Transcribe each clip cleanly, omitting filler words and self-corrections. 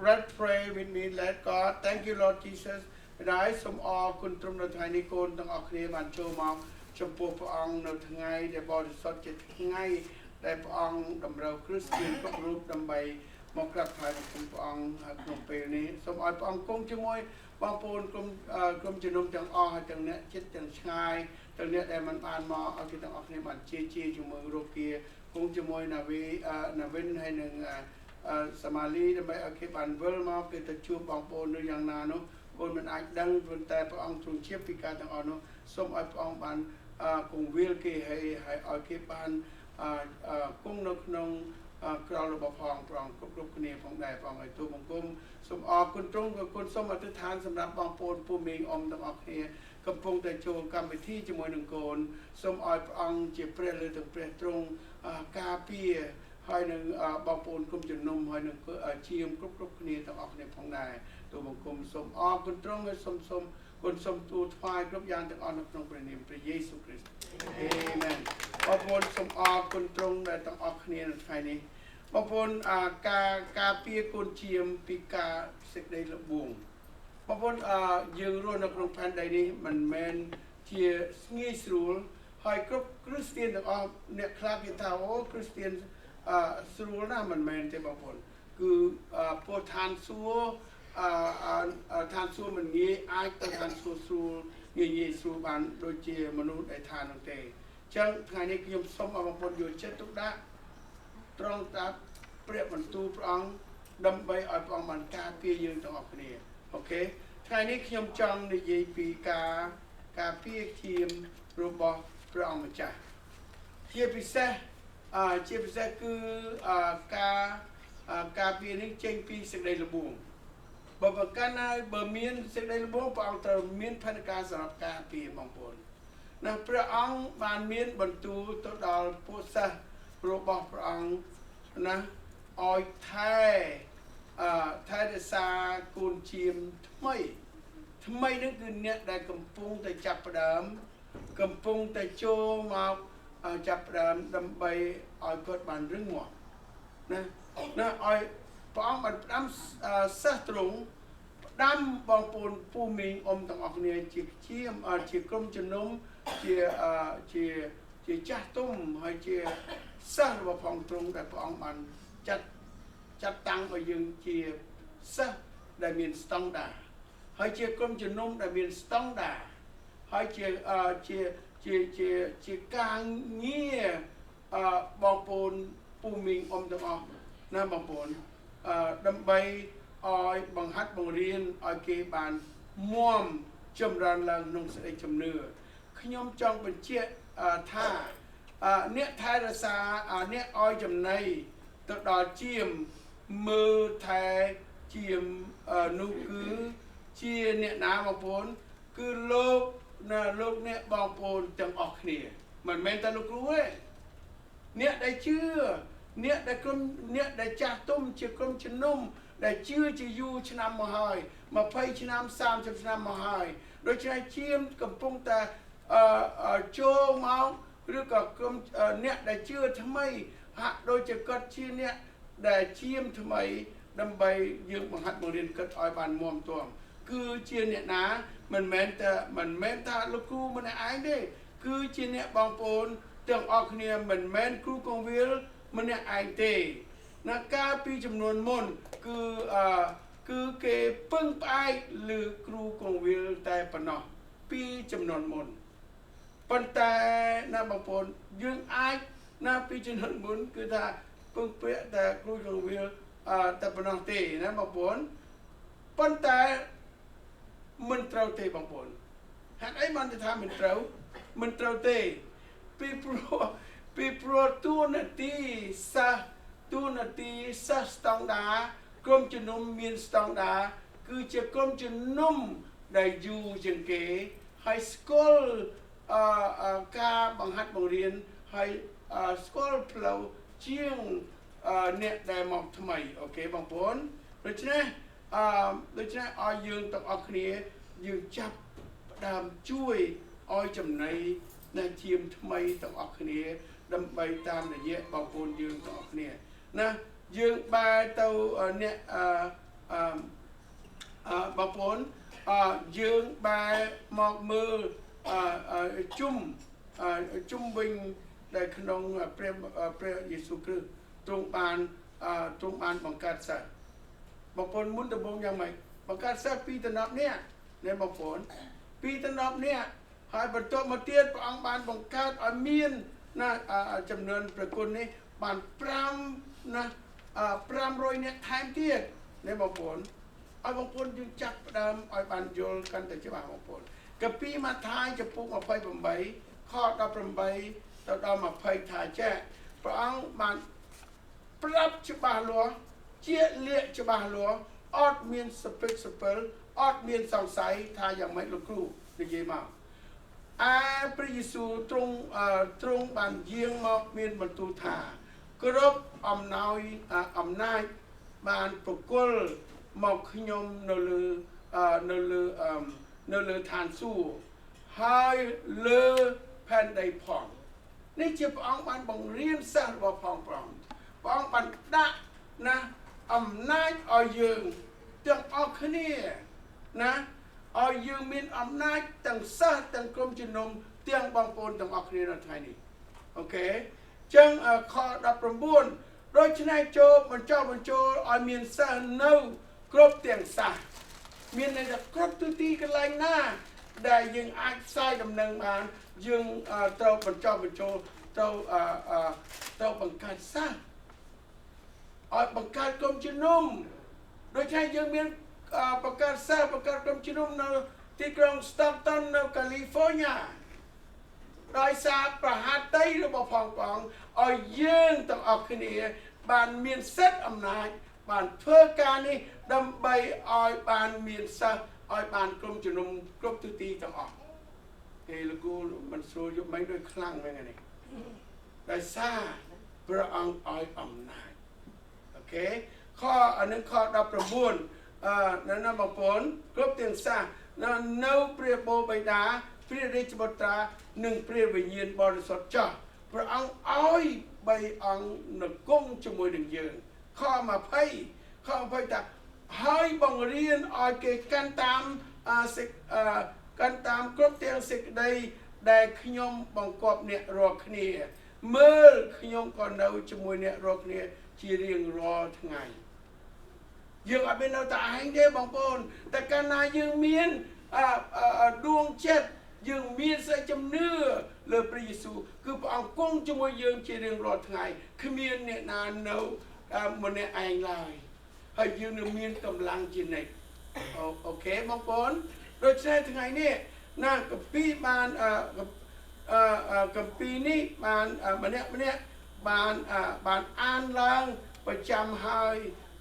let's pray with me. Let God, thank you, Lord Jesus. ได้สมอคุณตรมในไทยนิโกนต้องออกเรียบันโจมองชมพูพระองค์ในทั้งไงได้บริสุทธิ์จิตทั้งไงได้พระองค์ดำเราคริสเตียนก็รูปดำใบมอกรับไทยของพระองค์กลุ่มปีนี้สมอพระองค์คงจะมวยบางปูนกลุ่มจุนมจังอ้อจังเนี้ยจิตจังชายจังเนี้ยแต่มันอ่านมาเอาที่ต้องออกในบันเจีจุมือโรเกียคงจะมวยนาเว้นให้หนึ่งสมาลีดำใบเอาเก็บอันเวลมาเกิดจะชูบางปูนหรืออย่างนานุคนมันอาจดังบนแต่พระองค์ทรงเชี่ยวพิการต่างอ่อนส้มไอพระองค์บันคงวิลเกให้เอาเก็บบันกุ้งนกนงกราวระบพองพระองค์กรุบคนนี้พระองค์ได้พระองค์ไอตัวมังคุมส้มออกคนตรงกับคนส้มอธิษฐานสำหรับบางปูนผู้มีอมต่างออกเฮียกำปงแต่โจกรรมไปที่จมวยหนึ่งโกนส้มออยพระองค์เจ็บเปรี้ยเลยถึงเปรี้ยตรงกาเปียให้หนึ่งบางปูนกุมจุนนมให้หนึ่งเชียมกรุบคนนี้ต่างออกในพระองค์ได้ตัวมังคุมสมออกคนตรงให้สมคนสมตัวทวายกรบยานต่างอ่อนตรงประเนมพระเยซูคริสต์เอเมนบางคนสมออกคนตรงได้ต่างออกเนี่ยในไทยนี้บางคนกาเปียคนเชียมปีกาเสกได้ระบุงบางคนยืนรุ่นนักลงพันใดนี้มันแมนเชียงี้สูลให้กรบคริสเตียนต่างออกเนี่ยคลากิตาโอคริสเตียนสูลน่ะมันแมนแต่บางคนคือโปรทานซัวทานสู้มันงี้ไอ้ตัวทานสู้งี้สู้บ้านโดยเฉมนุษย์ไอ้ทานนั่นเองจังไงนี่ยมสมบางคนอยู่เช่นทุกด้านตรงตาเปรียบมันตูพระองค์ดำไปอ่อยพระองค์มันกาเปียยืนต้องออกนี่โอเคไงนี่ยมจังในยีปีกาเปียทีมรูปพระองค์มาจ่าเทียบพิเศษคือกาเปียนี่เจงปีสักใดระบุบางการนายบะเมียนสิ่งใดระบบพระองค์ตรัสเมียนพันการสำหรับการปีบางคนนะพระองค์บานเมียนบรรทุกตัวดาวพุทธะรูปพระองค์นะออยไทยเดซากูนชิมทำไมนึกคือเนี่ยได้กำปงแต่จับประดามกำปงแต่โจมาจับประดามดำใบออยกดบานเรื่องหมดนะออยพระองค์มันดำสัตรงดำบางปูนผู้มีอมต่างออกเนี่ยจีเชี่ยมจีกลมจีนุ่มจีจ้าตุ้มให้จีสร้างระบบพองตรงแต่พระองค์มันจัดตั้งไว้ยังจีสักได้มีสตองดาให้จีกลมจีนุ่มได้มีสตองดาให้จีกางเงี้ยบางปูนผู้มีอมต่างออกนะบางปูนดำใบออยบังฮัดบังเรียนออยเกบานม่วมจำรันลังนงเสด็จจำเนื้อขยมจองเป็นเชี่ยท่าเนี่ยไทยรักษาเนี่ยออยจำในตดอเจียมมือไทยเจียมนูคือเชี่ยเนี่ยน้ำบางปนคือโลกเนี่ยบางปนจังออกเนี่ยมันเมนตาลูกรู้เนี่ยได้เชื่อเนี่ยได้กลมเนี่ยได้จ่าตุ้มเชื่อกลมชนุ่มได้ชื่อจะอยู่ชนะมาหายมาไปชนะ30ชนะมาหายโดยใช้เชี่ยมกับปงแต่โจเมาหรือกับกลมเนี่ยได้ชื่อทำไมโดยจะกัดชื่อเนี่ยได้เชี่ยมทำไมดำใบยืมบังหัดบังเรียนกัดอ้อยบานม่วมตัวคือเชี่ยเนี่ยนะมันแม้แต่ลูกครูมันไอ้ได้คือเชี่ยเนี่ยบางปนเตือนออกเนี่ยมันแม้ครูกงวิลมันเนี่ยไอเตนักการปีจำนวนมนคือเก็บปึ้งไปหรือครูกงวิลแต่ปนอปีจำนวนมนปันแต่นาบางปนยังไอนาปีจำนวนมนคือถ้าปึ้งเปะแต่ครูกงวิลแต่ปนอเตนะบางปนปันแต่มันเต้าเตบางปนหากไอ้มันจะทำมันเต้าเตปีโปรตัวนาทีตัวนาทีสตองดากรมจุนมมีสตองดาคือจะกรมจุนมได้อยู่จังเกให้สกอลกาบังหัดบังเรียนให้สกอลเพลาเชียงเนี่ยได้มองทำไมโอเคบางคนโดยเฉพาะออยยืนต้องออกนี้ยืนจับดามช่วยออยจำในทีมทำไมต้องออกนี้ดำไปตามเนี่ยบางคนยืนต้องออกเนี่ยนะยืนไปเตาเนี่ย បងប្អូនយើងបែរមកមើលជុំវិញដែលក្នុងព្រះយេស៊ូវគ្រីស្ទទ្រង់បានបង្កើតសិស្សបងប្អូនមុនដំបូងយ៉ាងម៉េចបង្កើតសិស្ស2តំណប់នេះណាបងប្អូន2តំណប់នេះហើយបន្ទាប់មកទៀតព្រះអង្គបានបង្កើតឲ្យមានណាចំនួនប្រគុណនេះបាន5ណា500នាក់ថែមទៀតណាបងប្អូនឲ្យបងប្អូនយើងចាប់ផ្ដើមឲ្យបានយល់កាន់តែច្បាស់បងប្អូនកាពីម៉ាថាយចំពុក28ខ18ទៅដល់20ថាចេះព្រះអង្គបានប្រាប់ច្បាស់លាស់ជាលាក់ច្បាស់លាស់អត់មានសពិកសពិលអត់មានសង្ស័យថាយ៉ាងម៉េចលោកគ្រូនិយាយមកព្រះយេស៊ូវទ្រង់បានយាងមកមានបន្ទូលថាគ្រប់អំណាចបានប្រគល់មកខ្ញុំនៅលើឋានសួគ៌ហើយលើផែនដីផងនេះជាព្រះអង្គបានបង្រៀនសិស្សរបស់ព្រះអង្គបានដាក់ណាអំណាចឲ្យយើងទាំងអស់គ្នាណាឲ្យយើងមានអំណាចទាំងសិស្សទាំងក្រុមជំនុំទាំងបងប្អូនទាំងអស់គ្នានៅថ្ងៃនេះអូខេចឹងខ19ដូច្នេះចូលបញ្ចូលឲ្យមានសិស្សនៅគ្រប់ទាំងសាសមានន័យថាគ្រប់ទិសទីកន្លែងណាដែលយើងអាចផ្សាយដំណឹងបានយើងត្រូវបញ្ចូលត្រូវបង្កើតសាសឲ្យបង្កើតក្រុមជំនុំដូច្នេះយើងមានបង្កើតសាសបង្កើតក្រុមជំនុំនៅទីក្រុង Stockton នៅ California ដោយសារប្រហាតីរបស់ផងឲ្យយើងទាំងអស់គ្នាបានមានសិទ្ធិអំណាចបានធ្វើការនេះដើម្បីឲ្យបានមានសិស្សឲ្យបានក្រុមជំនុំគ្រប់ទិសទីទាំងអស់គេលោកគ្រូមិនស្រួលយកមិនដូចខ្លាំងហ្នឹងនេះដោយសារព្រះអង្គឲ្យអំណាចអូខេខ19នៅបងប្អូនគ្រប់ទាំងសាសនៅព្រះបូរបិតាព្រះរាជបុត្រានិងព្រះវិញ្ញាណបរិសុទ្ធចោះព្រះអង្គឲ្យ3អង្គនៅគង់ជាមួយនឹងយើងខ20ថាហើយបង្រៀនឲ្យគេកាន់តាមគ្រប់ទាំងសេចក្តីដែលខ្ញុំបង្គាប់អ្នករាល់គ្នាមើលខ្ញុំក៏នៅជាមួយអ្នករាល់គ្នាជារៀងរាល់ថ្ងៃយើងអត់មាននៅតែឯងទេបងប្អូនតែកាលណាយើងមានដួងចិត្តយើងមានសេចជំនឿលើព្រះយេស៊ូវគឺព្រះអង្គគង់ជាមួយយើងជារៀងរាល់ថ្ងៃគ្មានអ្នកណានៅម្នាក់ឯងឡើយហើយយើងនឹងមានកម្លាំងជានិច្ចអូខេបងប្អូនដូច្នេះថ្ងៃនេះណាកាពីបានកាពីនេះបានម្នាក់បានអានឡើងប្រចាំហើយ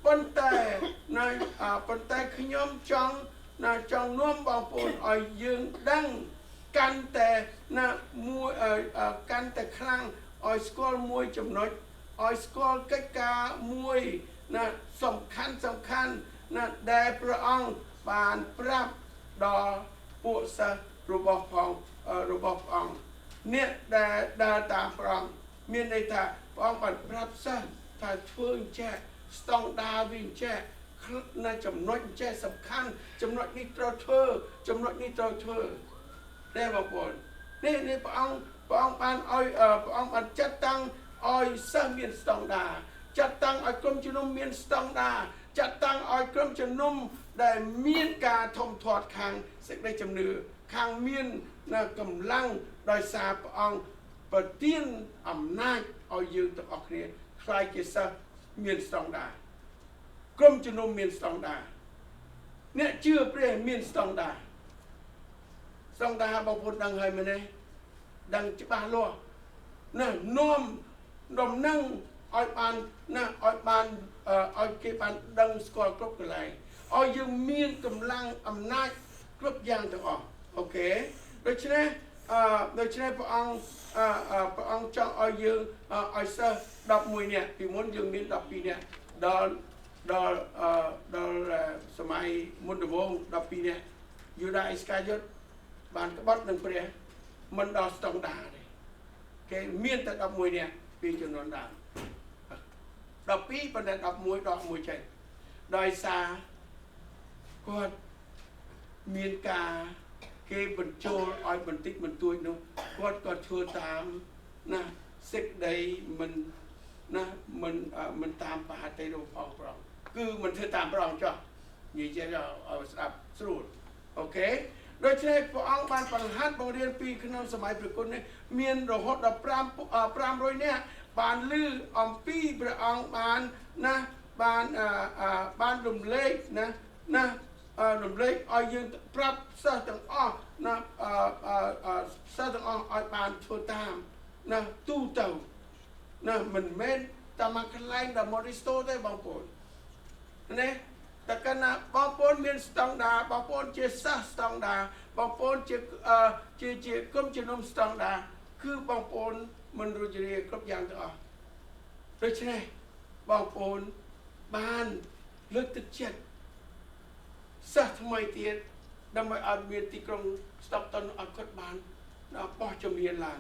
ប៉ុន្តែខ្ញុំចង់នាំបងប្អូនឲ្យយើងដឹងកាន់តែកាន់តែខ្លាំងឲ្យស្គាល់មួយចំណុចឲ្យស្គាល់កិច្ចការមួយណាសំខាន់ណាដែលព្រះអង្គបានប្រាប់ដល់ពួកសិស្សរបស់ព្រះអង្គអ្នកដែលដើរតាមព្រះអង្គមានន័យថាព្រះអង្គបានប្រាប់សិស្សថាធ្វើអញ្ចេះស្តង់ដារវាអញ្ចេះនៅចំណុចអញ្ចេះសំខាន់ចំណុចនេះត្រូវធ្វើចំណុចនេះត្រូវធ្វើតែបងប្អូននេះព្រះអង្គបានឲ្យព្រះអង្គបានចាត់តាំងឲ្យសិស្សមានស្តង់ដារចាត់តាំងឲ្យក្រុមជំនុំមានស្តង់ដារចាត់តាំងឲ្យក្រុមជំនុំដែលមានការធំធាត់ខាងសេចក្តីជំនឿខាងមានកម្លាំងដោយសារព្រះអង្គប្រទានអំណាចឲ្យយើងទាំងអស់គ្នាខ្លាយជាសិស្សមានស្តង់ដារក្រុមជំនុំមានស្តង់ដារអ្នកជឿព្រះមានស្តង់ដារបងប្អូនដឹងហើយមែនទេដឹងច្បាស់លាស់ណានាំដំណឹងឲ្យបានឲ្យគេបានដឹងស្គាល់គ្រប់កន្លែងឲ្យយើងមានកម្លាំងអំណាចគ្រប់យ៉ាងទាំងអស់អូខេដូច្នេះព្រះអង្គចង់ឲ្យយើងឲ្យសិស្ស11នាក់ពីមុនយើងមាន12នាក់ដល់សម័យមុនដំបូង12នាក់យូដាអេស្កាយុតបានក្បត់នឹងព្រះមិនដល់ស្តង់ដារទេគេមានតែ11នាក់ពីចំនួនដើម12ប៉ុន្តែ11ដក1ចេញដោយសារ គាត់មានការគេបញ្ចូលឲ្យបន្តិចបន្តួចនោះគាត់ក៏ធ្វើតាមណាសេចក្តីមិនណាមិនតាមបហតិរបស់ផងប្រងគឺមិនធ្វើតាមប្រងចុះនិយាយឲ្យស្ដាប់ស្រួលអូខេដូច្នេះព្រះអង្គបានបង្ហាត់បង្រៀនពីក្នុងសម័យព្រះគុណនេះមានរហូតដល់500នាក់បានឮអំពីព្រះអង្គបានណាបានរំលែកណារំលែកឲ្យយើងប្រាប់សិស្សទាំងអស់ណាសិស្សទាំងអស់ឲ្យបានធ្វើតាមណាទូទៅណាមិនមែនតាមកន្លែងដែលមករីស្តូទេបងប្អូនណាតែកណ្ណាបងប្អូនមានស្តង់ដាបងប្អូនជាសិស្សស្តង់ដាបងប្អូនជាក្រុមជំនុំស្តង់ដាគឺបងប្អូនមិនរួចរាយគ្រប់យ៉ាងទាំងអស់ដូច្នេះបងប្អូនបានលើកទឹកចិត្តសិស្សថ្មីទៀតដើម្បីឲ្យមានទីក្រុងស្តុកតុនឲ្យគាត់បានបោះជំនាញឡើង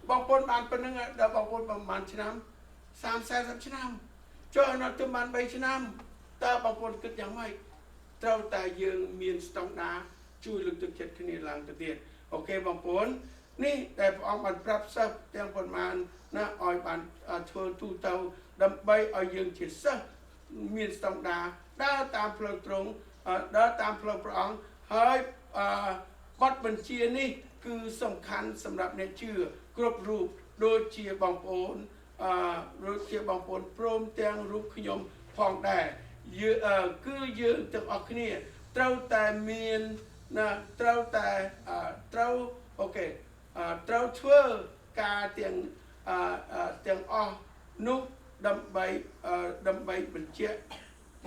បងប្អូនបានប៉ុណ្្នឹងដល់បងប្អូនប្រហែលឆ្នាំ30-40ឆ្នាំចូលនៅទៅបាន3ឆ្នាំតើបងប្អូនគិតយ៉ាងម៉េចត្រូវតែយើងមានស្តង់ដាជួយលើកទឹកចិត្តគ្នាឡើងទៅទៀតអូខេបងប្អូននេះដែលព្រះអង្គបានប្រាប់សិស្សទាំងប៉ុន្មានណាឲ្យបានធ្វើទូទៅដើម្បីឲ្យយើងជាសិស្សមានស្តង់ដាដើរតាមផ្លូវត្រង់ដើរតាមផ្លូវព្រះអង្គហើយបទបញ្ជានេះគឺសំខាន់សម្រាប់អ្នកជឿគ្រប់រូបដូចជាបងប្អូនព្រមទាំងរូបខ្ញុំផងដែរគឺយើងទាំងអស់គ្នាត្រូវតែមានណាត្រូវអូខេត្រូវធ្វើការទាំងអស់នោះដើម្បីបញ្ជាក់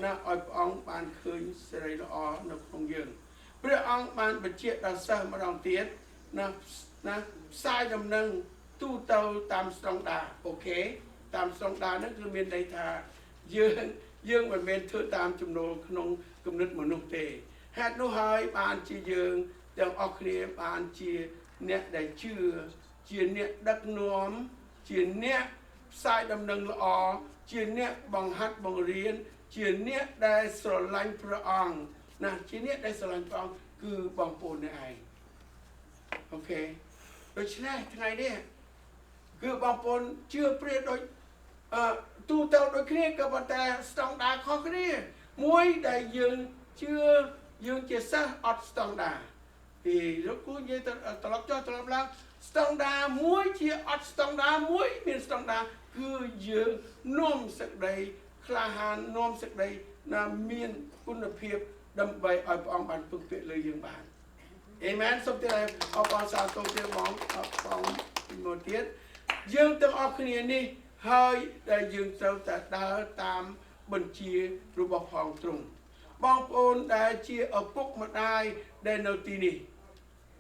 ណាឲ្យព្រះអង្គបានឃើញសេរីល្អនៅក្នុងយើងព្រះអង្គបានបញ្ជាក់ដល់សិស្សម្ដងទៀតណាផ្សាយដំណឹងទូទៅតាមស្តង់ដាអូខេតាមស្តង់ដាហ្នឹងគឺមានន័យថាយើងមិនមែនធ្វើតាមចំណូលក្នុងគំនិតមនុស្សទេហេតុនោះហើយបានជាយើងទាំងអស់គ្នាបានជាអ្នកដែលជឿជាអ្នកដឹកនាំជាអ្នកផ្សាយដំណឹងល្អជាអ្នកបង្ហាត់បង្រៀនជាអ្នកដែលស្រឡាញ់ព្រះអង្គណាជាអ្នកដែលស្រឡាញ់ព្រះអង្គគឺបងប្អូននេះឯងអូខេដូច្នេះថ្ងៃនេះគឺបងប្អូនជឿព្រះដូចទូទៅដូចគ្នាក៏ប៉ុន្តែស្តង់ដាខុសគ្នាមួយដែលយើងជឿយើងជាសិស្សអត់ស្តង់ដាពីលោកគ្រូនិយាយត្រឡប់ចុះត្រឡប់ឡើងស្តង់ដាមួយជាអត់ស្តង់ដាមួយមានស្តង់ដាគឺយើងនាំសេចក្តីក្លាហាននាំសេចក្តីណាមានគុណភាពដើម្បីឲ្យព្រះអង្គបានពឹងពាក់លើយើងបានអេមែនសូមតែអបអរសាទរព្រះបងមួយទៀតយើងទាំងអស់គ្នានេះហើយដែលយើងត្រូវតែដើរតាមបញ្ជារបស់ផងទ្រង់បងប្អូនដែលជាឪពុកម្ដាយដែលនៅទីនេះ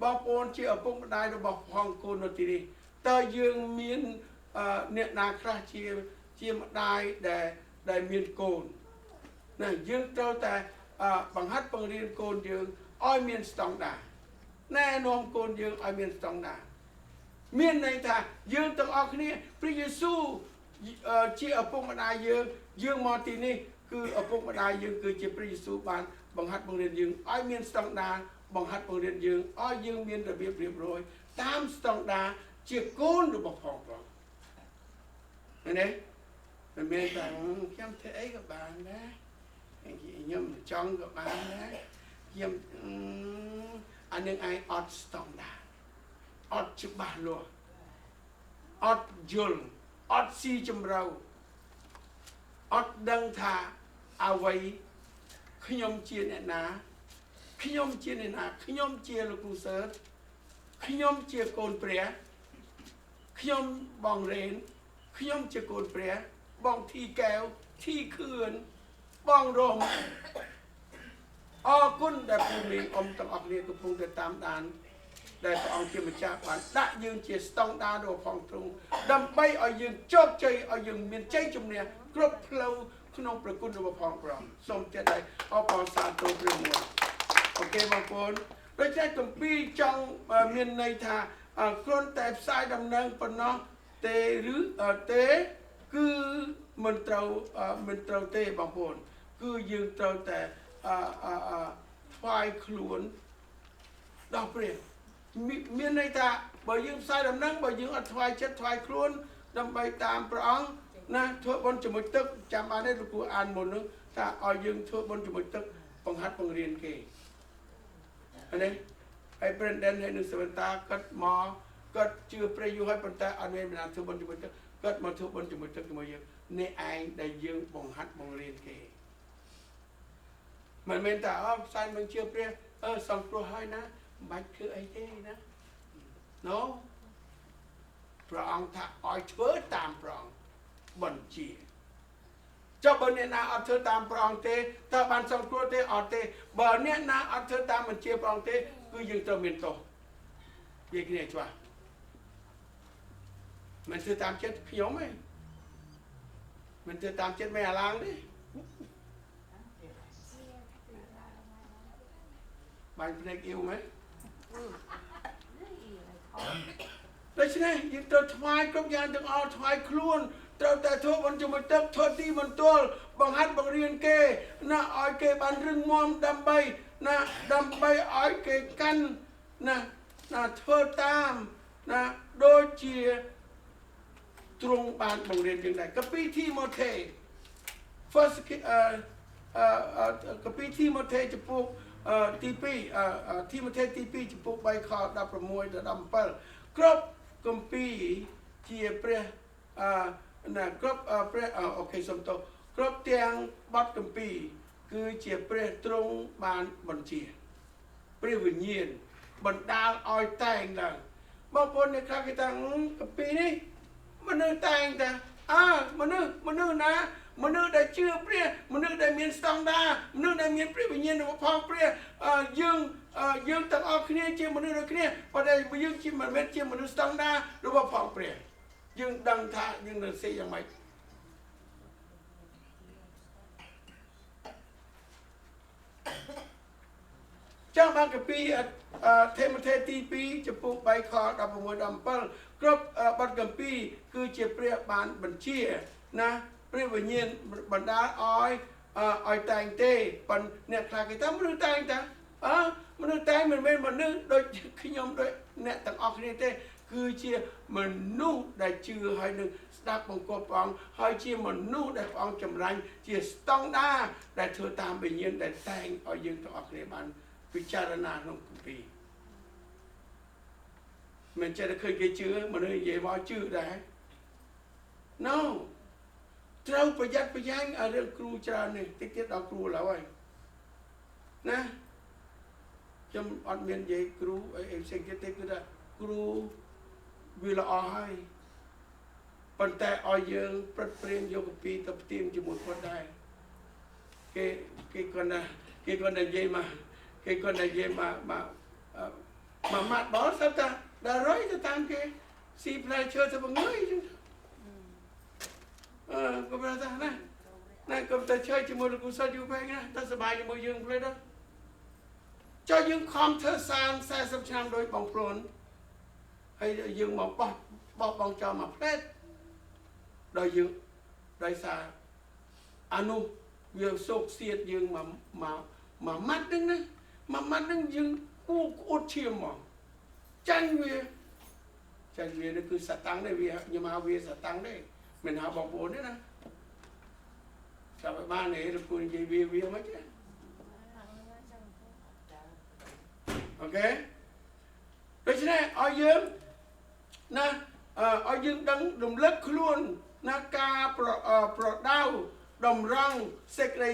បងប្អូនជាឪពុកម្ដាយរបស់ផងកូននៅទីនេះតើយើងមានអ្នកណាខ្លះជាម្ដាយដែលមានកូនណាយើងត្រូវតែបង្ហាត់បង្រៀនកូនយើងឲ្យមានស្តង់ដាណែនាំកូនយើងឲ្យមានស្តង់ដាមានន័យថាយើងទាំងអស់គ្នាព្រះយេស៊ូវជាឪពុកម្ដាយយើងមកទីនេះគឺឪពុកម្ដាយយើងគឺជាព្រះយេស៊ូវបានបង្ហាត់បង្រៀនយើងឲ្យមានស្តង់ដាបង្ហាត់បង្រៀនយើងឲ្យយើងមានរបៀបរៀបរយតាមស្តង់ដាជាកូនរបស់ផងព្រះណាមិនមែនតែខ្ញុំធ្វើអីក៏បានដែរខ្ញុំចង់ក៏បានដែរខ្ញុំអានឹងឯងអត់ស្តង់ដាអត់ច្បាស់លាស់អត់យល់អត់ស៊ីជម្រៅអត់ដឹងថាអ្វីខ្ញុំជាអ្នកណាខ្ញុំជាអ្នកណាខ្ញុំជាលោកគ្រូសើតខ្ញុំជាកូនព្រះខ្ញុំបងរ៉េនខ្ញុំជាកូនព្រះបងធីកែវធីខឿនបងរំអរគុណដែលព្រះមេអ៊ំទាំងអស់គ្នាកំពុងតែតាមដានដែលព្រះអង្គជាម្ចាស់បានដាក់យើងជាស្តង់ដារបស់ផងទ្រង់ដើម្បីឲ្យយើងជោគជ័យឲ្យយើងមានជ័យជំនះគ្រប់ផ្លូវក្នុងព្រះគុណរបស់ផងព្រះអង្គសូមចិត្តឲ្យអបអរសាទរព្រះមួយអូខេបងប្អូនដូច្នេះគម្ពីរចង់មានន័យថាគ្រាន់តែផ្សាយដំណឹងប៉ុណ្ណោះទេឬទេគឺមិនត្រូវទេបងប្អូនគឺយើងត្រូវតែ ថ្វាយខ្លួនដល់ព្រះមានន័យថាបើយើងផ្សាយដំណឹងបើយើងអត់ថ្វាយចិត្តថ្វាយខ្លួនដើម្បីតាមព្រះអង្គណាធ្វើបុណ្យជាមួយទឹកចាំបានទេលោកគ្រូអានមុននោះថាឲ្យយើងធ្វើបុណ្យជាមួយទឹកបង្ហាត់បង្រៀនគេនេះហើយ Brendan ហើយនឹង Samantha គាត់ជឿព្រះយូរហើយប៉ុន្តែអត់មានបានធ្វើបុណ្យជាមួយទឹកគាត់មកធ្វើបុណ្យជាមួយទឹកជាមួយយើងនេះឯងដែលយើងបង្ហាត់បង្រៀនគេមិនមែនតែផ្សាយមិនជឿព្រះសង្គ្រោះហើយណាមិនបាច់ធ្វើអីទេណា No ព្រះអង្គថាឲ្យធ្វើតាមព្រះអង្គបញ្ជាចុះបើអ្នកណាអត់ធ្វើតាមព្រះអង្គទេតើបានសង្គ្រោះទេអត់ទេបើអ្នកណាអត់ធ្វើតាមបញ្ជាព្រះអង្គទេគឺយើងត្រូវមានទោសនិយាយគ្នាច្បាស់មិនធ្វើតាមចិត្តខ្ញុំទេមិនធ្វើតាមចិត្តមិនអាឡាងទេបានភ្នែកអ៊ីវមែនដូច្នេះយើងត្រូវថ្វាយគ្រប់យ៉ាងទាំងអស់ថ្វាយខ្លួនត្រូវតែធ្វើបុណ្យជាមួយទឹកធ្វើទីបន្ទាល់បង្ហាត់បង្រៀនគេណាឲ្យគេបានរឹងមាំដើម្បីឲ្យគេកាន់ណាធ្វើតាមណាដូចជាទ្រង់បានបង្រៀនយើងដែរកាពីទីម៉ូថេ First កាពីទីម៉ូថេចំពោះទី2ទីម៉ូថេទី2ចំពោះ3ខ16ដល់17គ្រប់គម្ពីរជាព្រះណាគ្រប់ព្រះអូខេសុំទោសគ្រប់ទាំងបទគម្ពីរគឺជាព្រះទ្រង់បានបញ្ជាព្រះវិញ្ញាណបណ្ដាលឲ្យតែងឡើងបងប្អូនអ្នកខ្លះគេថាគម្ពីរនេះមនុស្សតែងតាមនុស្សណាមនុស្សដែលជឿព្រះមនុស្សដែលមានស្តង់ដារមនុស្សដែលមានព្រះវិញ្ញាណរបស់ផងព្រះយើងទាំងអស់គ្នាជាមនុស្សដូចគ្នាប៉ុន្តែយើងជាមិនមែនជាមនុស្សស្តង់ដាររបស់ផងព្រះយើងដឹងថាយើងនឹងសេយ៉ាងម៉េចចាំបានកាពីថេម៉ូថេទី2ចំពោះ3ខ16ដល់17គ្រប់បទគម្ពីរគឺជាព្រះបានបញ្ជាណាព្រះវិញ្ញាណបណ្ដាលឲ្យតែងទេប៉ុន្តែអ្នកខ្លះគេថាមនុស្សតែងតាមនុស្សតែងមិនមែនមនុស្សដូចខ្ញុំដូចអ្នកទាំងអស់គ្នាទេគឺជាមនុស្សដែលជឿហើយនឹងស្ដាប់បង្គាប់ព្រះអង្គហើយជាមនុស្សដែលព្រះអង្គចម្រាញ់ជាស្តង់ដារដែលធ្វើតាមវិញ្ញាណដែលតែងឲ្យយើងទាំងអស់គ្នាបានពិចារណាក្នុងគម្ពីរមិនចេះតែឃើញគេជឿមនុស្សនិយាយមកជឿដែរ No ត្រូវប្រយ័ត្នប្រយែងឲ្យរឿងគ្រូច្រើននេះតិចទៀតដល់គ្រូឡើយណាខ្ញុំអត់មាននិយាយគ្រូអីផ្សេងទៀតទេគឺថាគ្រូវាល្អហើយប៉ុន្តែឲ្យយើងព្រឹត្តព្រៀងយកគម្ពីរទៅផ្ទៀងជាមួយគាត់ដែរគេគាត់និយាយមកគេគាត់និយាយមកម៉ាត់ដល់ស្ទើរដល់រយទៅតាមគេស៊ីផ្លែឈើទៅបង្ងើយចឹងក៏ប្រហែលណាក៏តែchơiជាមួយលោកគ្រូសិស្សយូរពេកណាតែសប្បាយជាមួយយើងភ្លេចដល់ចុះយើងខំធ្វើ40ឆ្នាំដោយបងប្អូនហើយយើងមកបោះបងចោលមកផ្លែតដល់យើងដោយសារអានោះវាសោកសៀតយើងមកម៉ាត់ហ្នឹងណាមួយម៉ាត់ហ្នឹងយើងគូអួតឈាមមកចាញ់វានេះគឺសតាំងទេវាខ្ញុំហៅវាសតាំងទេមិនហៅបងប្អូនទេណាចាំឲ្យបានទេលោកគ្រូនិយាយវាមិនទេអូខេដូច្នេះឲ្យយើងណាឲ្យយើងដឹងរំលឹកខ្លួនណាការប្រដៅតម្រង់សេចក្តី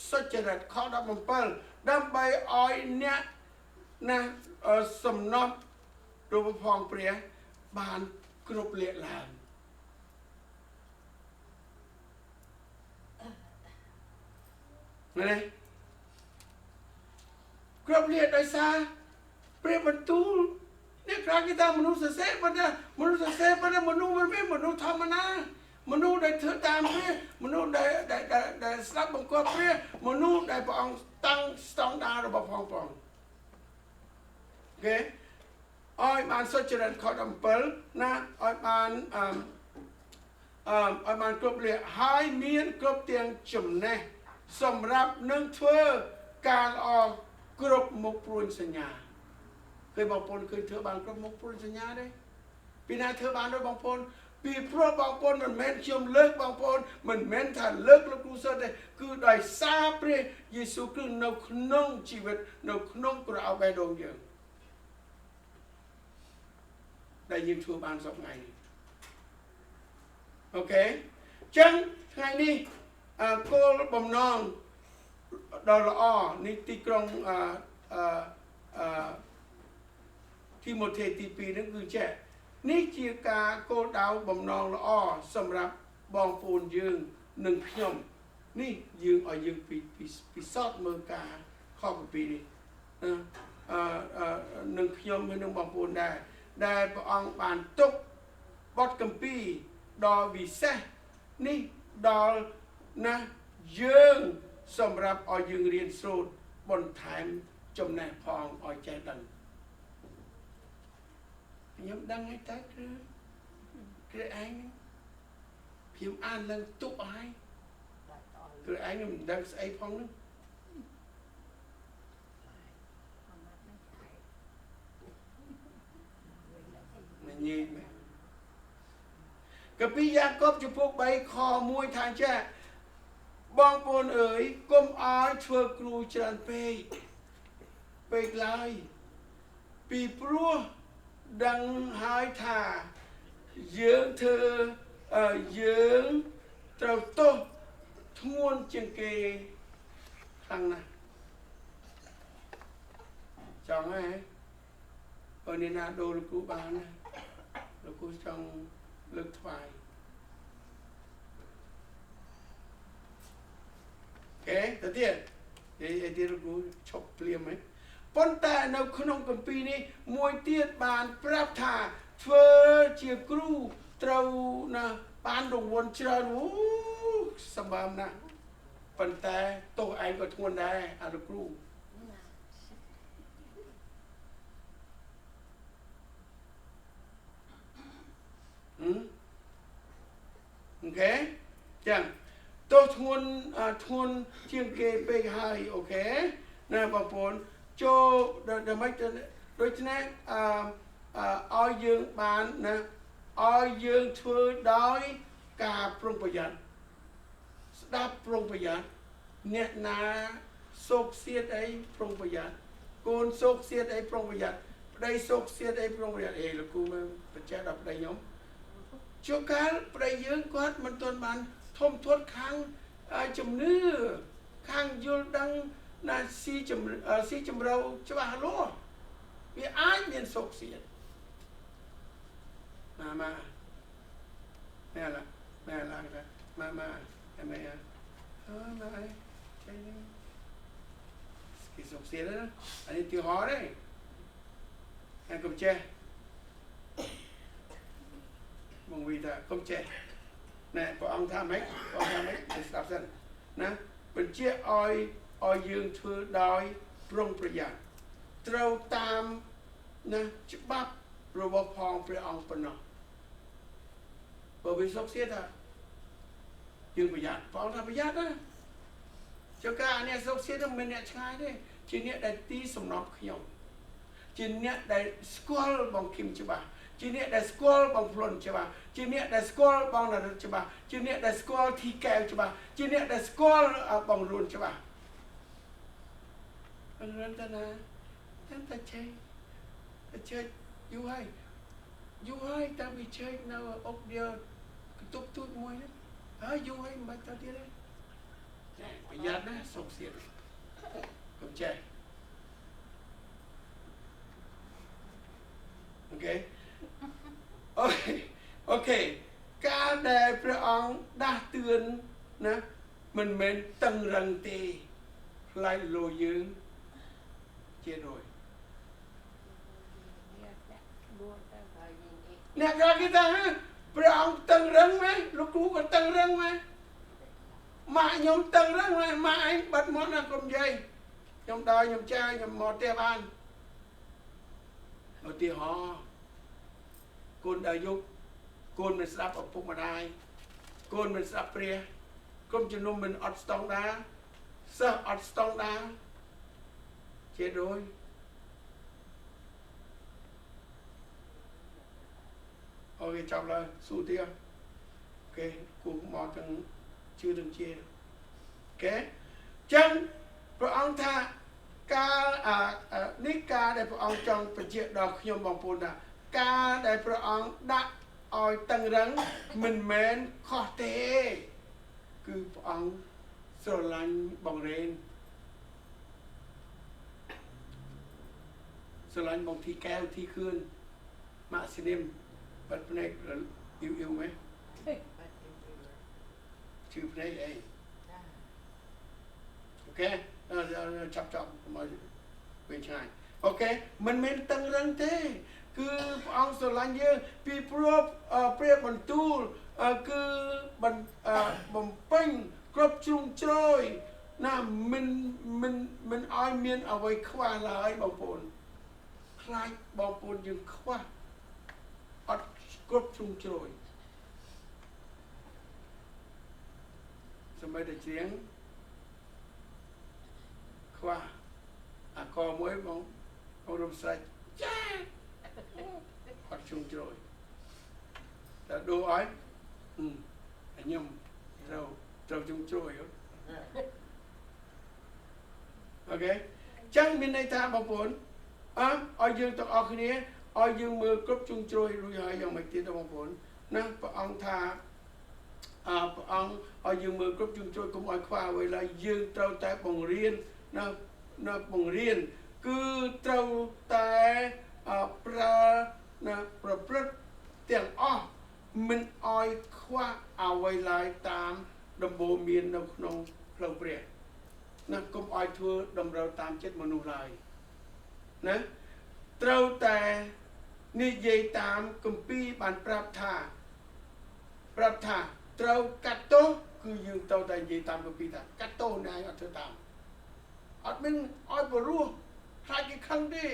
សុចរិតខ17ដើម្បីឲ្យអ្នកណាសំណប់រូបផងព្រះបានគ្រប់លាកឡើងណាគ្រប់លាកដោយសារព្រះបន្ទូលអ្នកខ្លះគេថាមនុស្សសរសេរប៉ុន្តែមនុស្សមិនមែនមនុស្សធម្មតាមនុស្សដែលធ្វើតាមព្រះមនុស្សដែលស្ដាប់បង្គាប់ព្រះមនុស្សដែលព្រះអង្គតាំងស្តង់ដាររបស់ផងព្រះអង្គអូខេឲ្យបានសុចរិតខ17ណាឲ្យបានឲ្យបានគ្រប់លាកហើយមានគ្រប់ទាំងចំណេះសម្រាប់នឹងធ្វើការល្អ គ្រប់មុខព្រួយសញ្ញាឃើញបងប្អូនឃើញធ្វើបានគ្រប់មុខព្រួយសញ្ញាទេពីណាធ្វើបានដោយបងប្អូនពីព្រោះបងប្អូនមិនមែនខ្ញុំលើកបងប្អូនមិនមែនថាលើកលោកគ្រូសិស្សទេគឺដោយសារព្រះយេស៊ូវគ្រីស្ទនៅក្នុងជីវិតនៅក្នុងក្រអៅបេះដូងយើងដែលយើងធ្វើបានសពថ្ងៃនេះអូខេចឹងថ្ងៃនេះគោលបំណងដ៏ល្អនេះទីក្រុងទីម៉ូថេទី2ហ្នឹងគឺចេះនេះជាការគោលដៅបំណងល្អសម្រាប់បងប្អូនយើងនិងខ្ញុំនេះយើងឲ្យយើងពិសោធន៍មើលការខុសពីនេះនឹងខ្ញុំហើយនឹងបងប្អូនដែរដែលព្រះអង្គបានទុកបទគម្ពីរដ៏វិសេសនេះដល់ណាយើងសម្រាប់ឲ្យយើងរៀនសូត្របន្ថែមចំណេះផងឲ្យចេះដឹងខ្ញុំដឹងហើយតើគឺឯងខ្ញុំអានឡើងទុកហើយគឺឯងមិនដឹងស្អីផងនោះមិនញេកមែនកាពីយ៉ាកុបចំពោះ3ខ1ថាចេះបងប្អូនអើយគុំឲ្យធ្វើគ្រូច្រើនពេកឡើយពីព្រោះដឹងហើយថាយើងធ្វើយើងត្រូវទោសធ្ងន់ជាងគេខ្លាំងណាស់ចង់ហើយបើនេះណាដូរលោកគ្រូបានណាលោកគ្រូចង់លើកថ្វាយអូខេទៅទៀតលោកគ្រូឈប់ភ្លាមហ៎ប៉ុន្តែនៅក្នុងគម្ពីរនេះមួយទៀតបានប្រាប់ថាធ្វើជាគ្រូត្រូវណាបានរង្វាន់ច្រើនសម្បើមណាស់ប៉ុន្តែទោះឯងក៏ធ្ងន់ដែរអាលោកគ្រូអូខេចឹងទោះធ្ងន់ជាងគេពេកហើយអូខេណាបងប្អូនចូលដើម្បីដូច្នេះឲ្យយើងបានណាឲ្យយើងធ្វើដោយការប្រុងប្រយ័ត្នស្ដាប់ប្រុងប្រយ័ត្នអ្នកណាសោកសៀតអីប្រុងប្រយ័ត្នកូនសោកសៀតអីប្រុងប្រយ័ត្នប្តីសោកសៀតអីប្រុងប្រយ័ត្នលោកគ្រូមើលបច្ចេកដល់ប្តីខ្ញុំជួនកាលប្តីយើងគាត់មិនទាន់បានធំធាត់ខាងជំនឿខាងយល់ដឹងណាស៊ីជំរៅច្បាស់លាស់វាអាចមានសោកសៀតម៉ាម៉ាម៉ែឡាម៉ែម៉ាម៉ាម៉ែម៉ែចេញគេសោកសៀតណាអានេះទីហោទេហើយកុំចេះមកវិញថាកុំចេះណែព្រះអង្គថាម៉េចព្រះអង្គថាម៉េចទៅស្ដាប់សិនណាបញ្ជាឲ្យយើងធ្វើដោយប្រុងប្រយ័ត្នត្រូវតាមណាច្បាប់របស់ផងព្រះអង្គប៉ុណ្ណោះបើវាសុខសៀតថាយើងប្រយ័ត្នព្រះអង្គថាប្រយ័ត្នណាចុះការអ្នកសុខសៀតមិនអ្នកឆ្ងាយទេជាអ្នកដែលទីសំណប់ខ្ញុំជាអ្នកដែលស្គាល់បងគឹមច្បាស់ជាអ្នកដែលស្គាល់បងភ្លុនច្បាស់ជាអ្នកដែលស្គាល់បងនរិទ្ធច្បាស់ជាអ្នកដែលស្គាល់ធីកែវច្បាស់ជាអ្នកដែលស្គាល់បងរួនច្បាស់បងរួនតាណាតែចេះយូរហើយតាំងពីចេះនៅអុកដៀលកន្ទប់ទូចមួយហ្នឹងហើយយូរហើយមិនបាច់ទៅទៀតទេប្រយ័ត្នណាសុខសៀតកុំចេះអូខេអូខេការដែលព្រះអង្គដាស់តឿនណាមិនមែនតឹងរឹងទេផ្លាយលោយើងជារួយអ្នកក៏គេថាព្រះអង្គតឹងរឹងមែនលោកគ្រូក៏តឹងរឹងមែនម៉ាក់ខ្ញុំតឹងរឹងមែនម៉ាក់ឯងបាត់មកណាកុំនិយាយខ្ញុំដល់ខ្ញុំចាយខ្ញុំមកផ្ទះបានឧទាហរណ៍កូនដល់យុគកូនមិនស្ដាប់ឪពុកម្ដាយកូនមិនស្ដាប់ព្រះក្រុមជំនុំមិនអត់ស្តង់ដាសិស្សអត់ស្តង់ដា chết rồi. Ok chọc là su tia. Ok cũng mò từng chưa từng chia. Ok chân ព្រះអង្គថាការនេះការដែលព្រះអង្គចង់បញ្ជាក់ដល់ខ្ញុំបងប្អូនថាការដែលព្រះអង្គដាក់ឲ្យតឹងរឹងមិនមែនខុសទេគឺព្រះអង្គស្រឡាញ់បងរេនស្រឡាញ់បងធីកែវធីខឿនម៉ាក់ស៊ីនីមបាត់ភ្នែកយូរไหมชื่อเพลงเองโอเคจับมาเป็นชายโอเคมันเป็นตั้งรังเต้คือองค์สลันเยอะปีพรบเปรียบบรรทุลคือบ่มเป้งครบจุงโจยนะมันอ้อยเมียนเอาไว้ขวาลายบางปนคล้ายบางปนยังขวาอัดครบจุงโจยสมัยเด็กเสียงว่าคอมวยมองรมใส่จ้าพัดชุ่มโจยแต่ดูอ้อยอันยมเราชุ่มโจยโอเคจังมีในทางบางผลอ้อยยืนต้องออกคืนนี้อ้อยยืนมือกรบชุ่มโจยรู้ยังยังไม่ตีต้องบางผลนะพระองค์ทาพระองค์อ้อยยืนมือกรบชุ่มโจยกุมอ้อยคว้าเวลายืนเราแต่บ่งเรียนนะบ่งเรียนคือเราแต่ประพฤติเตียงอ้อมันอ้อยคว้าเอาไว้ลายตามดำโบเมียนดำนองเราเปรียนะกุมอ้อยทั่วดำเราตามเจ็ดมนุษย์ลายนะเราแต่นิยายตามกุมปีบานปรับท่าเรากัดโตคือยืนเราแต่นิยายตามกุมปีท่ากัดโตนายอัตตามอัดมันอ้อยบรู้ใครกี่ครั้งดิ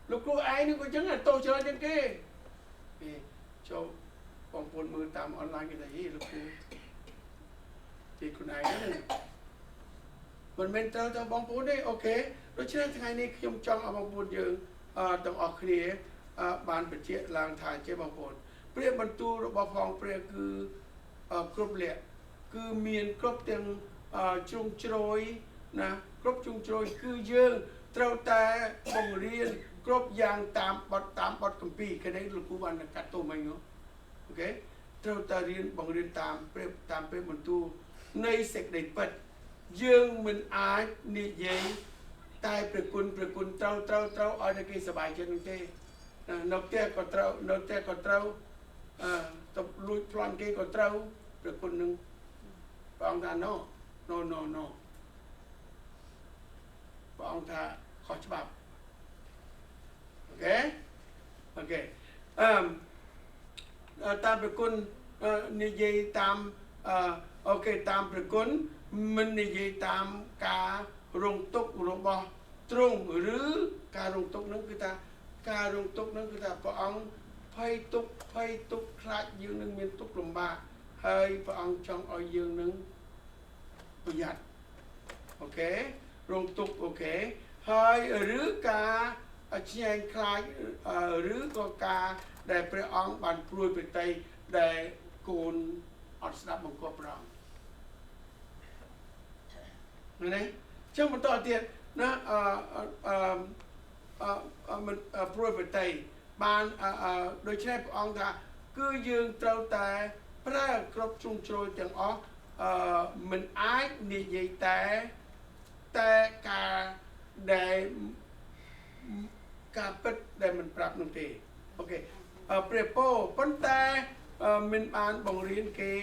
ลูกครูไอ้นี่ก็จังไงโตเชยจังกี้โชว์ปองปนมือตามออนไลน์กันได้ลูกครูที่คุณไอ้นั่นมันเป็นเจ้าบองปูนได้โอเคโดยเฉพาะทางนี้ขยมจองเอาบองปูนยืนต้องออกเคลียบานเป็นเจี๊ยลางถ่ายเจี๊ยบองปูนเปรียบบรรทุกบพองเปรียคือกรุบเละคือเมียนครบเตียงจุงโจยนะครบจุงโจยคือเยื่อเราแต่บ่งเรียนครบอย่างตามบทคัมภีร์แค่นี้ลูกผู้วันกัดตัวไม่เนาะโอเคเราแต่เรียนบ่งเรียนตามเปรียบบรรทุกในเสกได้ปัดเยื่อมันอายนิยายตายประกุลเราเอาในกี่สบายใจนึงเต้นกเต้ก็เราตบลุยพลันเก้ก็เราประกุลนึงพระองค์ท่านno พระองค์ท่านขอฉบับโอเคตามประกุลนิยายตามโอเคตามประกุลมันนิยายตามการลงตุกរបស់ទ្រង់ឬការលងទុកនឹងគឺថាការលងទុកនឹងគឺថាព្រះអង្គភ័យទុកខ្លាចយើងនឹងមានទុកលំបាកហើយព្រះអង្គចង់ឲ្យយើងនឹងប្រយ័ត្នអូខេរងទុកអូខេហើយឬការឆ្ញាញ់ខ្លាចឬក៏ការដែលព្រះអង្គបានព្រួយប្រតិដែលកូនអត់ស្ដាប់បង្គាប់ព្រះអង្គណាចឹងបន្តទៀតណាมันព្រួយប្រតិបានដូច្នេះព្រះអង្គថាគឺយើងត្រូវតែប្រើគ្រប់ជ្រុងជ្រោយទាំងអស់មិនអាចនិយាយតែដែលការពិតដែលមិនប្រាប់នោះទេអូខេព្រះពោប៉ុន្តែមិនបានបង្រៀនគេ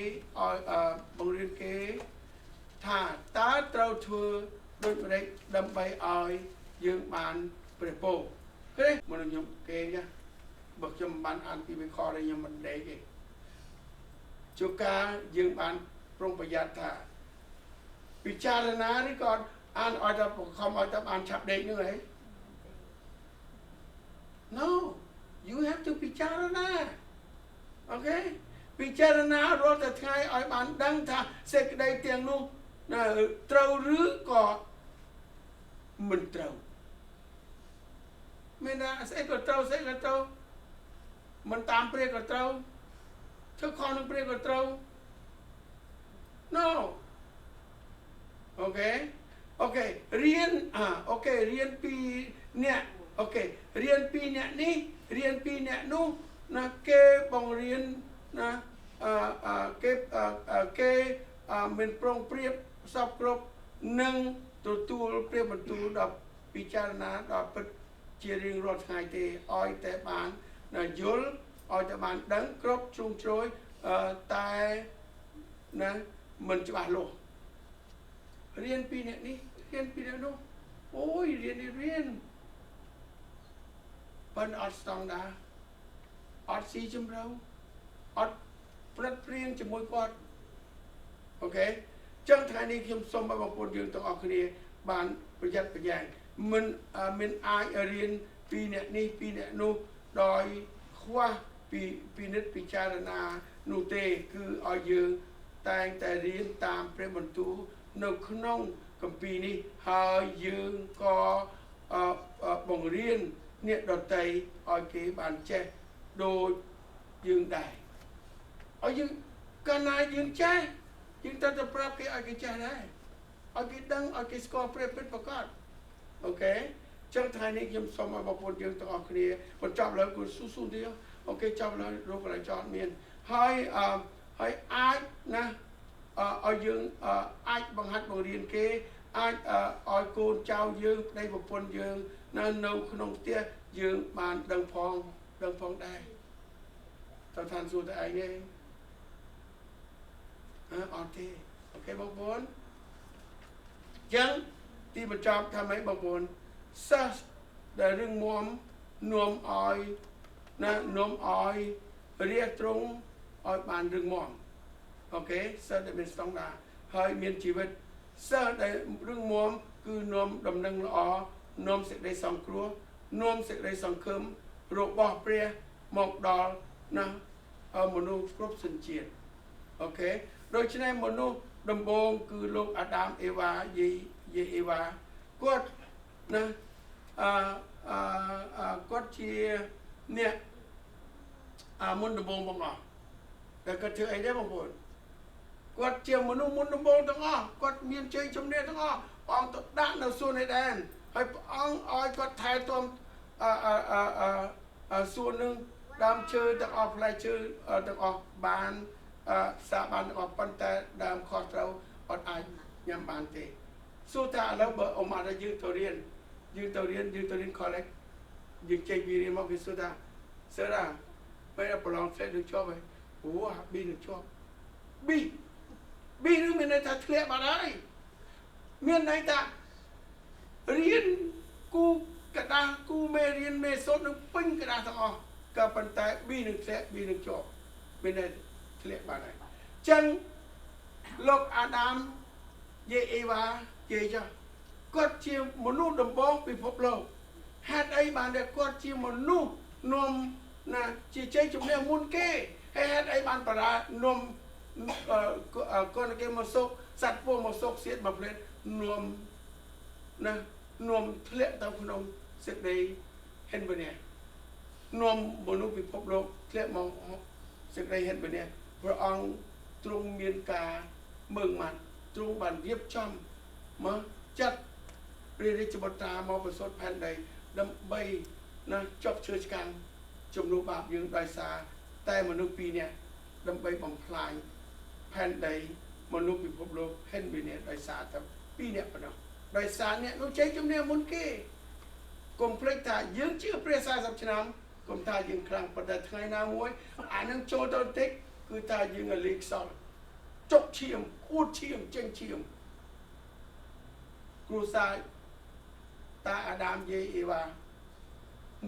ឲ្យបង្រៀនគេថាតើត្រូវធ្វើដូចម្តេចដើម្បីឲ្យយើងបានព្រះពោទេមនុស្សខ្ញុំគេណាបើខ្ញុំបានអានពីវិខដែលខ្ញុំមិនដេកទេជួនកាលយើងបានប្រុងប្រយ័ត្នថាពិចារណានេះក៏អានឲ្យតែបង្ខំឲ្យតែអានឆាប់ដេកនោះហ៎ No you have to ពិចារណាអូខេពិចារណារាល់តែថ្ងៃឲ្យបានដឹងថាសេចក្តីទាំងនោះ ណាត្រូវឬក៏មិនត្រូវមានថាស្អីក៏ត្រូវស្អីក៏ត្រូវមិនតាមព្រះក៏ត្រូវធ្វើខុសនឹងព្រះក៏ត្រូវ no អូខេរៀនអូខេរៀនពីអ្នកអូខេរៀនពីអ្នកនេះរៀនពីអ្នកនោះណាគេបង្រៀនណាគេមានប្រុងប្រៀបសពគ្រប់នឹងទទួលព្រះបន្ទូលដល់ពិចារណាដល់ពិតជារៀងរាល់ថ្ងៃទេឲ្យតែបានណាយល់ឲ្យតែបានដឹងគ្រប់ជ្រុងជ្រោយតែណាមិនច្បាស់លាស់រៀនពីអ្នកនេះរៀនពីអ្នកនោះអូយរៀនប៉ុន្តែអត់ស្តង់ដាអត់ស៊ីជំរៅអត់ប្រឹកព្រៀងជាមួយគាត់អូខេចឹងថ្ងៃនេះខ្ញុំសូមឲ្យបងប្អូនយើងទាំងអស់គ្នាបានប្រយ័ត្នប្រយែងមិនអាចរៀនពីអ្នកនេះពីអ្នកនោះដោយខ្វះពីពិនិត្យពិចារណានោះទេគឺឲ្យយើងតែងតែរៀនតាមព្រះបន្ទូលនៅក្នុងគម្ពីរនេះហើយយើងក៏បង្រៀនអ្នកដទៃឲ្យគេបានចេះដូចយើងដែរឲ្យយើងកាលណាយើងចេះយើងត្រូវតែប្រាប់គេឲ្យគេចេះដែរឲ្យគេដឹងឲ្យគេស្គាល់ព្រះពិតប្រាកដអូខេចឹងថ្ងៃនេះខ្ញុំសូមឲ្យបងប្អូនយើងទាំងអស់គ្នាបញ្ចប់លើគូស៊ូទៀតអូខេចាប់លើរកកន្លែងចតមានហើយអាចណាឲ្យយើងអាចបង្ហាត់បង្រៀនគេអាចឲ្យកូនចៅយើងប្តីប្រពន្ធយើងនៅក្នុងផ្ទះយើងបានដឹងផងដែរតើឋានសួគ៌តែឯងទេអត់ទេអូខេបងប្អូនចឹងទីបញ្ចប់ថាម៉េចបងប្អូនសិស្សដែលរឹងមាំនាំឲ្យរាត្រង់ឲ្យបានរឹងមាំអូខេសិស្សដែលមានស្តង់ដារហើយមានជីវិតសិស្សដែលរឹងមាំគឺនាំដំណឹងល្អនាំសេចក្តីសង្គ្រោះនាំសេចក្តីសង្ឃឹមរបស់ព្រះមកដល់ណាមនុស្សគ្រប់សញ្ជាតិអូខេដូច្នេះមនុស្សដំបូងគឺលោកអាដាមអេវ៉ាយាយអេវ៉ាគាត់ណាគាត់ជាអ្នកមុនដំបូងបងអស់តែគាត់ធ្វើអីដែរបងប្អូនគាត់ជាមនុស្សមុនដំបូងទាំងអស់គាត់មានជ័យជំនះទាំងអស់ព្រះអង្គទៅដាក់នៅសួនអេដែនហើយព្រះអង្គឲ្យគាត់ថែទាំសួននឹងដើមឈើទាំងអស់ផ្លែឈើទាំងអស់បានសាបានទាំងអស់ប៉ុន្តែដើមខុសត្រូវអត់អាចញ៉ាំបានទេសួរថាឥឡូវបើអ៊ំអត់ឲ្យយើងទៅរៀន college យើងចេញពីរៀនមកវាសួរថាសិរ៉ាពេលប្រឡងផ្សេងនឹងជាប់ហើយអូប៊ីនឹងជាប់ប៊ីនឹងមានន័យថាធ្លាក់បាត់ហើយមានន័យថារៀនគូកដាស់គូមេរៀនមេសូត្រនឹងពេញកដាស់ទាំងអស់ក៏ប៉ុន្តែប៊ីនឹងធ្លាក់ប៊ីនឹងជាប់មានន័យធ្លាក់បាត់ហើយចឹងលោកអាដាមយាយអេវ៉ានិយាយចាគាត់ជាមនុស្សដំបូងពិភពលោកហេតុអីបានតែគាត់ជាមនុស្សនាំណាជាជ័យជំនះមុនគេហើយហេតុអីបានបារានាំកូនគេមកសុកសត្វពស់មកសុកសៀតមកផ្លេតនាំធ្លាក់ទៅក្នុងសេចក្តីហិនវិន័យនាំមនុស្សពិភពលោកធ្លាក់មកសេចក្តីហិនវិន័យព្រះអង្គទ្រង់មានការមើងម៉ាត់ទ្រង់បានរៀបចំមកចាត់ព្រះរាជបុត្រាមកប្រសូតផែនដីដើម្បីណាចប់ឈើឆ្កាំងជំនួសបាបយើងដោយសារតែមនុស្សពីរនាក់ដើម្បីបំផ្លាញផែនដីមនុស្សពិភពលោកហិនវិន័យដោយសារតែពីរនាក់ប៉ុណ្ណោះដោយសារអ្នកនោះជ័យជំនះមុនគេកុំភ្លេចថាយើងជឿព្រះ40ឆ្នាំកុំថាយើងខ្លាំងប៉ុន្តែថ្ងៃណាមួយអានឹងចូលទៅតិចគឺថាយើងឲ្យលេខសល់ចុកឈាមអួតឈាមចេញឈាមគ្រួសារតាអាដាមយាយអេវ៉ា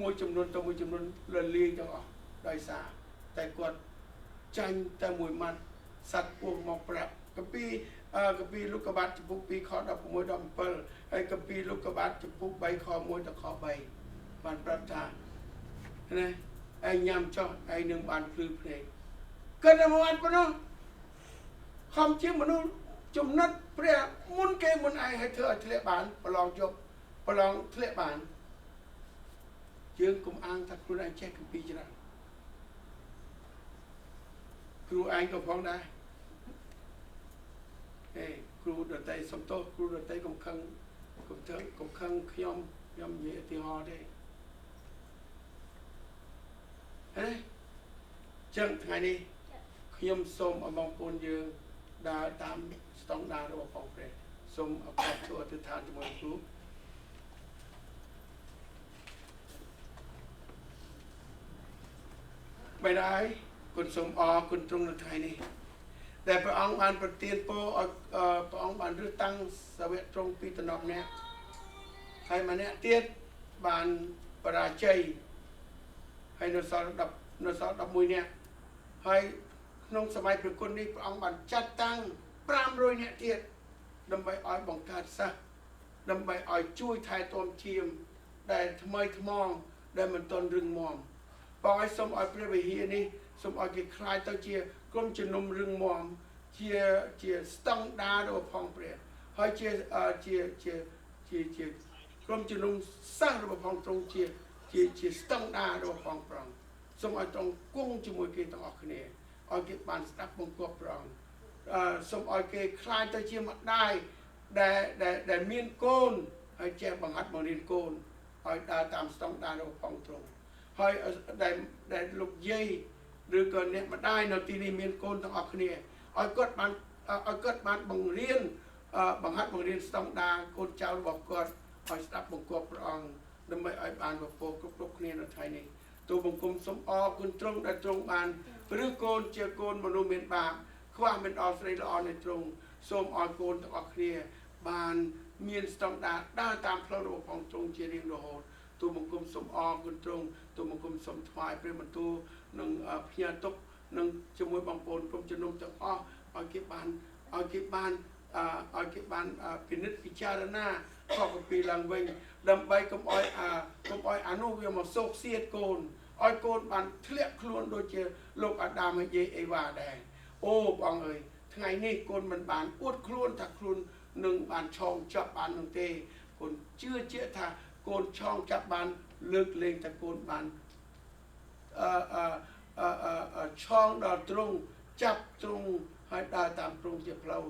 មួយចំនួនទៅមួយចំនួនលលាយទាំងអស់ដោយសារតែគាត់ចាញ់តែមួយម៉ាត់សត្វពស់មកប្រាប់កាពីលោកកបាត់ចំពុក2ខ16ដល់7ហើយកាពីលោកកបាត់ចំពុក3ខ1ដល់ខ3បានប្រាប់ថាណាឯងញ៉ាំចោះឯងនឹងបានភ្លឺភ្នែកគាត់តែមកបានប៉ុណ្ណោះខំជាមនុស្ស ជំនិតព្រះមុនគេមុនឯងឲ្យធ្វើឲ្យធ្លាក់បានប្រឡងយកប្រឡងធ្លាក់បានយើងកុំអាងថាខ្លួនឯងចេះកម្ពីច្រើនគ្រូឯងក៏ផងដែរគ្រូដតីសំទោសគ្រូដតីកុំខឹងខ្ញុំនិយាយឧទាហរណ៍ទេចឹងថ្ងៃនេះខ្ញុំសូមឲ្យបងប្អូនយើងដើរតាមស្តង់ដាររបស់ផងព្រះសូមអបអរចូលទៅឋានជាមួយគ្រូបិណ្ឌហើយគុណសូមអរគុណទ្រង់នៅថ្ងៃនេះដែលព្រះអង្គបានប្រទានពរឲ្យព្រះអង្គបានរើសតាំងសាវកទ្រង់ពីតំណប់អ្នកហើយម្នាក់ទៀតបានបរាជ័យហើយនៅសល់11នាក់ហើយក្នុងសម័យព្រះគុណនេះព្រះអង្គបានចាត់តាំង500នាក់ទៀតដើម្បីឲ្យបង្កើតសិស្សដើម្បីឲ្យជួយថែទាំជាមដែលថ្មីថ្មងដែលមិនទាន់រឹងមាំបងឲ្យសូមឲ្យព្រះវិហារនេះសូមឲ្យគេខ្លាយទៅជាក្រុមជំនុំរឹងមាំជាស្តង់ដាររបស់ផងព្រះហើយជាក្រុមជំនុំសិស្សរបស់ផងទ្រង់ជាស្តង់ដាររបស់ផងប្រងសូមឲ្យទ្រង់គង់ជាមួយគេទាំងអស់គ្នាឲ្យគេបានស្ដាប់បង្គាប់ព្រះអង្គសូមឲ្យគេខ្លាយទៅជាម្ដាយដែលមានកូនហើយចេះបង្ហាត់បង្រៀនកូនឲ្យដើរតាមស្តង់ដាររបស់ផងទ្រង់ហើយដែលលោកយាយឬក៏អ្នកម្ដាយនៅទីនេះមានកូនទាំងអស់គ្នាឲ្យគាត់បានបង្រៀនបង្ហាត់បង្រៀនស្តង់ដារកូនចៅរបស់គាត់ឲ្យស្ដាប់បង្គាប់ព្រះអង្គដើម្បីឲ្យបានពពកគ្រប់គ្នានៅថ្ងៃនេះទូបង្គំសូមអរគុណទ្រង់ដែលទ្រង់បានព្រឹកកូនជាកូនមនុស្សមានបាបខ្វះមិនដល់ស្រីល្អនៃទ្រង់សូមឲ្យកូនទាំងអស់គ្នាបានមានស្តង់ដារដើរតាមផ្លូវរបស់ផងទ្រង់ជារៀងរហូតទូបង្គំសូមអរគុណទ្រង់ទូបង្គំសូមថ្វាយព្រះបន្ទូលនិងផ្ញើទុកនឹងជាមួយបងប្អូនក្រុមជំនុំទាំងអស់ឲ្យគេបានពិនិត្យពិចារណាខុសពីឡើងវិញដើម្បីកុំឲ្យអានោះវាមកសោកសៀតកូនឲ្យកូនបានធ្លាក់ខ្លួនដូចជាលោកអាដាមហើយយាយអេវ៉ាដែរអូបងអើយថ្ងៃនេះកូនមិនបានអួតខ្លួនថាខ្លួននឹងបានឆោងចាប់បាននោះទេកូនជឿជាក់ថាកូនឆោងចាប់បានលើកលែងតែកូនបានឆោងដល់ទ្រង់ចាប់ទ្រង់ហើយដើរតាមទ្រង់ជាផ្លូវ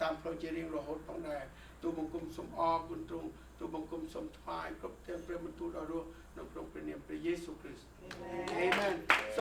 តាមផ្លូវជារៀងរហូតផងដែរទូបង្គំសូមអរគុណទ្រង់ទូបង្គំសូមថ្វាយគ្រប់ទាំងព្រះបន្ទូលដល់រស់នៅក្នុងព្រះនាមព្រះយេស៊ូវគ្រីស្ទអាមែន